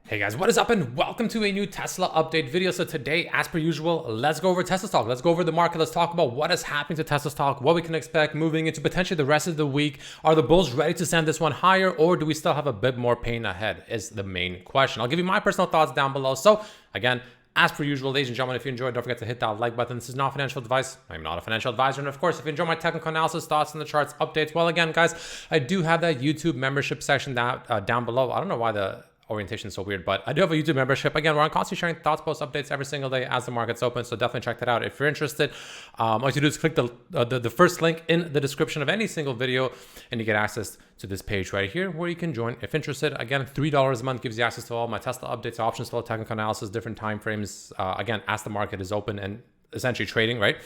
Hey guys, what is up and welcome to a new Tesla update video. So today, as per usual, let's go over Tesla stock. Let's go over the market. Let's talk about what is happening to Tesla stock, what we can expect moving into potentially the rest of the week. Are the bulls ready to send this one higher, or do we still have a bit more pain ahead is the main question. I'll give you my personal thoughts down below. So again, as per usual, ladies and gentlemen, if you enjoyed, don't forget to hit that like button. This is not financial advice. I'm not a financial advisor. And of course, if you enjoy my technical analysis, thoughts on the charts, updates, well, again, guys, I do have that YouTube membership section down below. I don't know why the orientation is so weird, but I do have a YouTube membership. Again, we're on constantly sharing thoughts, posts, updates every single day as the market's open. So definitely check that out. If you're interested, all you have to do is click the first link in the description of any single video and you get access to this page right here where you can join if interested. Again, $3 a month gives you access to all my Tesla updates, options, full technical analysis, different time frames. Again, as the market is open and essentially trading, right?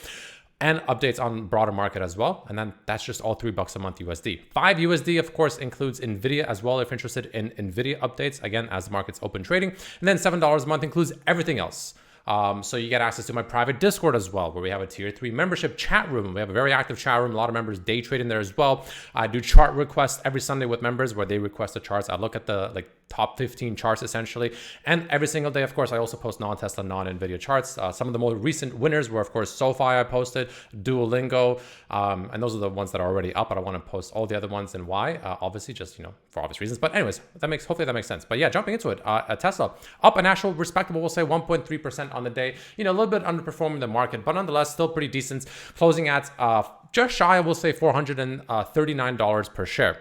And updates on broader market as well. And then that's just all $3 a month USD. $5 of course includes NVDA as well if you're interested in NVDA updates, again, as the market's open trading. And then $7 a month includes everything else. So you get access to my private Discord as well, where we have a tier 3 membership chat room. We have a very active chat room. A lot of members day trade in there as well. I do chart requests every Sunday with members where they request the charts. I look at the top 15 charts essentially. And every single day, of course, I also post non-Tesla, non-NVIDIA charts. Some of the more recent winners were, of course, SoFi I posted, Duolingo, and those are the ones that are already up. But I want to post all the other ones and why, obviously, just, for obvious reasons. But anyways, hopefully that makes sense. But yeah, jumping into it, Tesla up an actual respectable, we'll say 1.3% on the day, a little bit underperforming the market, but nonetheless still pretty decent, closing at just shy, we'll say $439 per share.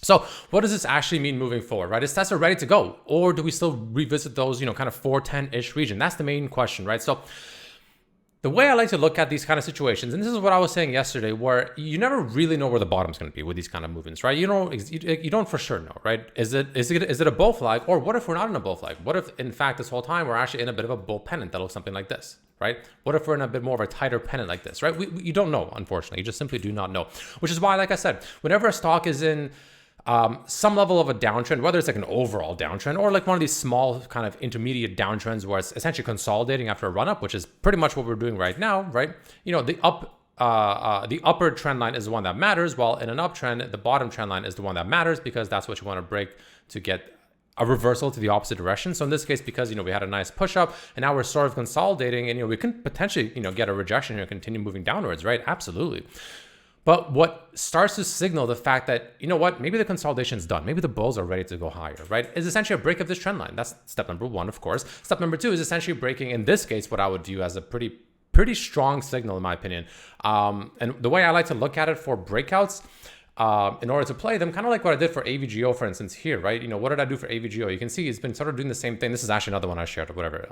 So what does this actually mean moving forward, right? Is Tesla ready to go, or do we still revisit those, kind of 410-ish region? That's the main question, right? So the way I like to look at these kind of situations, and this is what I was saying yesterday, where you never really know where the bottom's going to be with these kind of movements, right? You don't for sure know, right? Is it a bull flag, or what if we're not in a bull flag? What if, in fact, this whole time we're actually in a bit of a bull pennant that looks something like this, right? What if we're in a bit more of a tighter pennant like this, right? You don't know, unfortunately. You just simply do not know, which is why, like I said, whenever a stock is in some level of a downtrend, whether it's like an overall downtrend or like one of these small kind of intermediate downtrends where it's essentially consolidating after a run up, which is pretty much what we're doing right now, right? The upper trend line is the one that matters, while in an uptrend, the bottom trend line is the one that matters because that's what you want to break to get a reversal to the opposite direction. So in this case, because, we had a nice push up and now we're sort of consolidating and, we can potentially, get a rejection here and continue moving downwards, right? Absolutely. But what starts to signal the fact that, maybe the consolidation is done. Maybe the bulls are ready to go higher, right? Is essentially a break of this trend line. That's step number one, of course. Step number two is essentially breaking, in this case, what I would view as a pretty strong signal, in my opinion. And the way I like to look at it for breakouts, in order to play them, kind of like what I did for AVGO, for instance, here, right? What did I do for AVGO? You can see it's been sort of doing the same thing. This is actually another one I shared or whatever.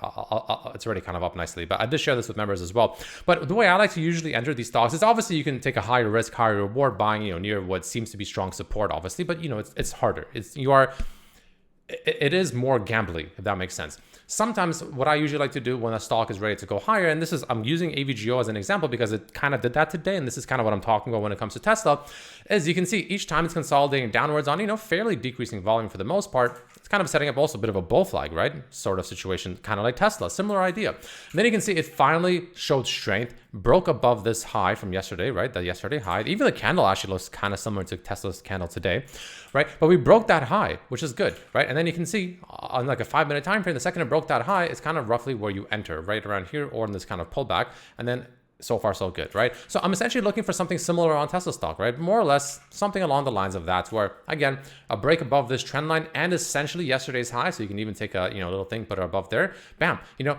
It's already kind of up nicely, but I did share this with members as well. But the way I like to usually enter these stocks is obviously you can take a higher risk, higher reward buying, near what seems to be strong support, obviously, but it's harder. It is more gambling, if that makes sense. Sometimes what I usually like to do when a stock is ready to go higher, and I'm using AVGO as an example because it kind of did that today, and this is kind of what I'm talking about when it comes to Tesla, is you can see each time it's consolidating downwards on, fairly decreasing volume for the most part. It's kind of setting up also a bit of a bull flag, right? Sort of situation, kind of like Tesla, similar idea. And then you can see it finally showed strength, broke above this high from yesterday, right? The yesterday high. Even the candle actually looks kind of similar to Tesla's candle today, right? But we broke that high, which is good, right? And then you can see on like a 5-minute time frame, the second it broke that high, it's kind of roughly where you enter, right around here or in this kind of pullback. And then so far, so good, right? So I'm essentially looking for something similar on Tesla stock, right? More or less something along the lines of that, where again, a break above this trend line and essentially yesterday's high. So you can even take a, little thing, put it above there, bam,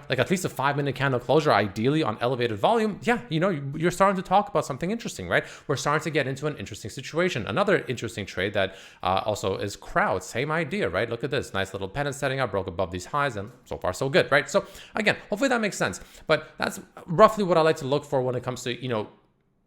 like at least a 5-minute candle closure, ideally on elevated volume. Yeah. You're starting to talk about something interesting, right? We're starting to get into an interesting situation. Another interesting trade that also is crowd, same idea, right? Look at this nice little pennant setting up, broke above these highs, and so far, so good, right? So again, hopefully that makes sense, but that's roughly what I like to look for when it comes to,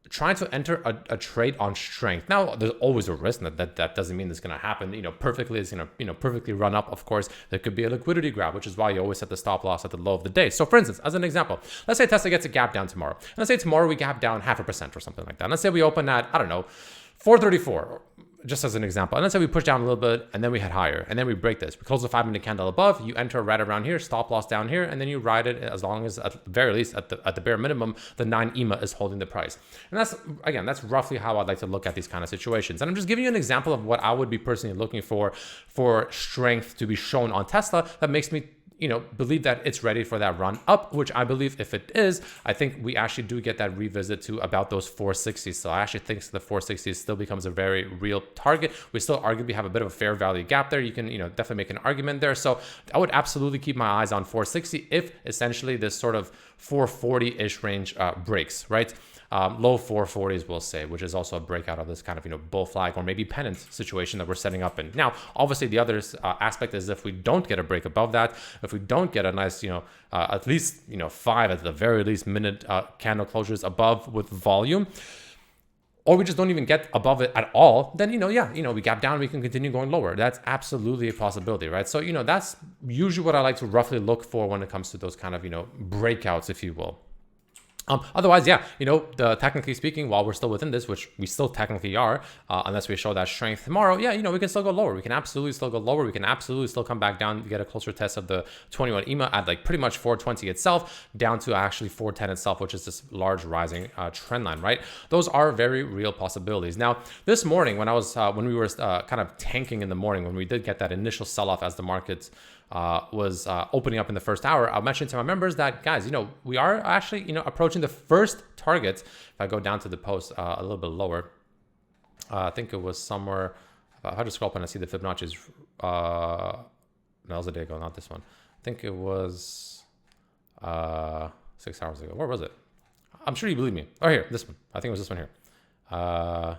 trying to enter a trade on strength. Now, there's always a risk that doesn't mean it's going to happen, perfectly. It's going to, perfectly run up. Of course, there could be a liquidity grab, which is why you always set the stop loss at the low of the day. So for instance, as an example, let's say Tesla gets a gap down tomorrow. And let's say tomorrow we gap down 0.5% or something like that. And let's say we open at, I don't know, 434. just as an example, and let's say we push down a little bit and then we head higher and then we break this. We close the 5-minute candle above, you enter right around here, stop loss down here, and then you ride it as long as at the very least, at the bare minimum, the 9 EMA is holding the price. And that's, again, that's roughly how I'd like to look at these kind of situations. And I'm just giving you an example of what I would be personally looking for strength to be shown on Tesla that makes me believe that it's ready for that run up, which I believe if it is, I think we actually do get that revisit to about those 460s. So I actually think the 460s still becomes a very real target. We still arguably have a bit of a fair value gap there. You can, definitely make an argument there. So I would absolutely keep my eyes on 460 if essentially this sort of 440-ish range breaks, right? Low 440s, we'll say, which is also a breakout of this kind of, bull flag or maybe pennant situation that we're setting up in. Now, obviously, the other aspect is if we don't get a break above that, if we don't get a nice, at least, 5 at the very least minute candle closures above with volume, or we just don't even get above it at all, then, we gap down, we can continue going lower. That's absolutely a possibility, right? So, that's usually what I like to roughly look for when it comes to those kind of, breakouts, if you will. Otherwise, technically speaking, while we're still within this, which we still technically are, unless we show that strength tomorrow, we can still go lower. We can absolutely still go lower. We can absolutely still come back down, get a closer test of the 21 EMA at like pretty much 420 itself, down to actually 410 itself, which is this large rising trend line, right? Those are very real possibilities. Now, this morning, when we were kind of tanking in the morning, when we did get that initial sell-off as the markets was opening up in the first hour, I'll mention to my members that, guys, we are actually, approaching the first target. If I go down to the post a little bit lower, I think it was somewhere, if I just scroll up and I see the Fibonacci's, no, that was a day ago, not this one. I think it was 6 hours ago. Where was it? I'm sure you believe me. Oh, here, this one. I think it was this one here. I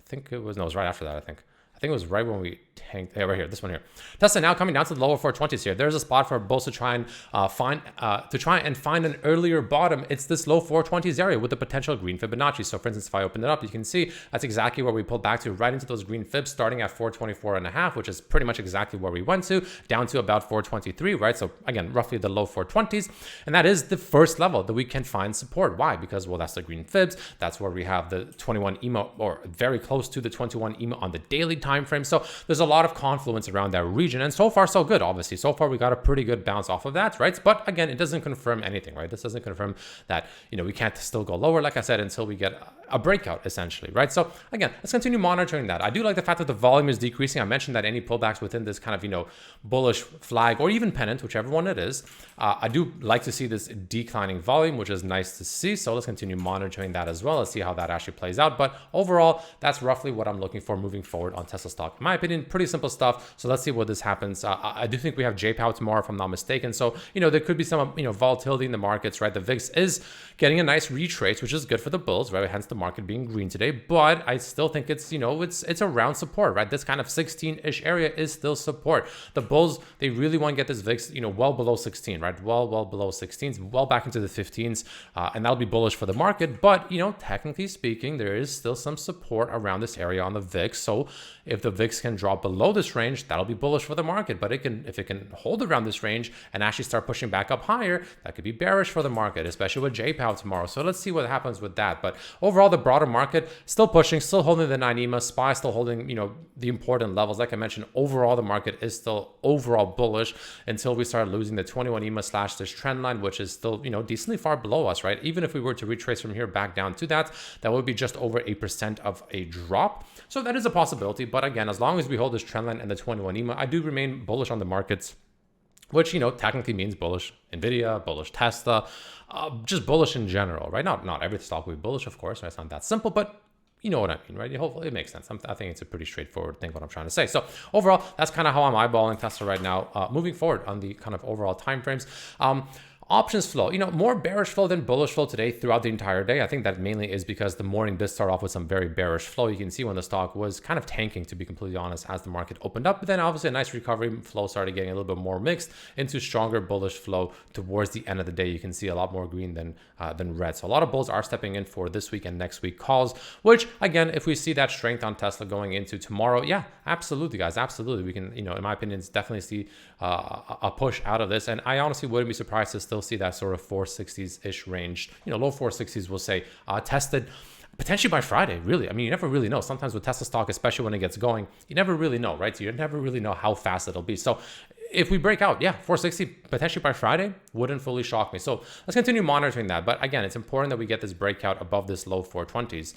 think it was right after that, I think it was right when we tanked. Yeah, right here, this one here. Tesla now coming down to the lower 420s here. There's a spot for bulls to try and find an earlier bottom. It's this low 420s area with the potential green Fibonacci. So for instance, if I open it up, you can see that's exactly where we pulled back to, right into those green fibs, starting at 424.5, which is pretty much exactly where we went to, down to about 423, right? So again, roughly the low 420s. And that is the first level that we can find support. Why? Because, well, that's the green fibs. That's where we have the 21 EMA, or very close to the 21 EMA on the daily time frame. So there's a lot of confluence around that region, and so far so good. Obviously, so far we got a pretty good bounce off of that, right? But again, it doesn't confirm anything, right? This doesn't confirm that we can't still go lower, like I said, until we get a breakout, essentially, right? So again, let's continue monitoring that. I do like the fact that the volume is decreasing. I mentioned that any pullbacks within this kind of bullish flag or even pennant, whichever one it is, I do like to see this declining volume, which is nice to see. So let's continue monitoring that as well. Let's see how that actually plays out. But overall, that's roughly what I'm looking for moving forward on Tesla stock. In my opinion, pretty simple stuff. So let's see what this happens. I do think we have JPOW tomorrow, if I'm not mistaken. So, there could be some, volatility in the markets, right? The VIX is getting a nice retrace, which is good for the bulls, right? Hence the market being green today. But I still think it's, it's around support, right? This kind of 16-ish area is still support. The bulls, they really want to get this VIX, well below 16, right? Well below 16s, well back into the 15s. And that'll be bullish for the market. But, technically speaking, there is still some support around this area on the VIX. So if the VIX can drop below this range, that'll be bullish for the market. But if it can hold around this range and actually start pushing back up higher, that could be bearish for the market, especially with JPOW tomorrow. So let's see what happens with that. But overall, the broader market still pushing, still holding the 9 EMA, SPY still holding, the important levels. Like I mentioned, overall, the market is still overall bullish until we start losing the 21 EMA / this trend line, which is still, decently far below us, right? Even if we were to retrace from here back down to that, that would be just over 8% of a drop. So that is a possibility. But again, as long as we hold this trend line and the 21 EMA, I do remain bullish on the markets, which, technically means bullish NVDA, bullish Tesla, just bullish in general, right? Not every stock will be bullish, of course, right? It's not that simple, but you know what I mean, right? Hopefully it makes sense. I think it's a pretty straightforward thing, what I'm trying to say. So overall, that's kind of how I'm eyeballing Tesla right now, moving forward on the kind of overall timeframes. Options flow, more bearish flow than bullish flow today throughout the entire day. I think that mainly is because the morning did start off with some very bearish flow. You can see when the stock was kind of tanking, to be completely honest, as the market opened up. But then obviously a nice recovery flow started getting a little bit more mixed into stronger bullish flow towards the end of the day. You can see a lot more green than red. So a lot of bulls are stepping in for this week and next week calls, which again, if we see that strength on Tesla going into tomorrow, yeah, absolutely, guys, absolutely. We can, in my opinion, definitely see a push out of this. And I honestly wouldn't be surprised to still see that sort of 460s-ish range, low 460s, we'll say, tested. potentially by Friday, really. I mean, you never really know. Sometimes with Tesla stock, especially when it gets going, you never really know, right? So you never really know how fast it'll be. So if we break out, yeah, 460 potentially by Friday wouldn't fully shock me. So let's continue monitoring that. But again, it's important that we get this breakout above this low 420s.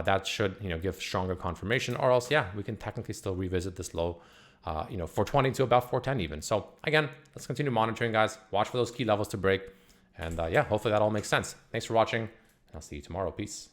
That should, give stronger confirmation, or else, yeah, we can technically still revisit this low, 420 to about 410 even. So again, let's continue monitoring, guys. Watch for those key levels to break. And yeah, hopefully that all makes sense. Thanks for watching, and I'll see you tomorrow. Peace.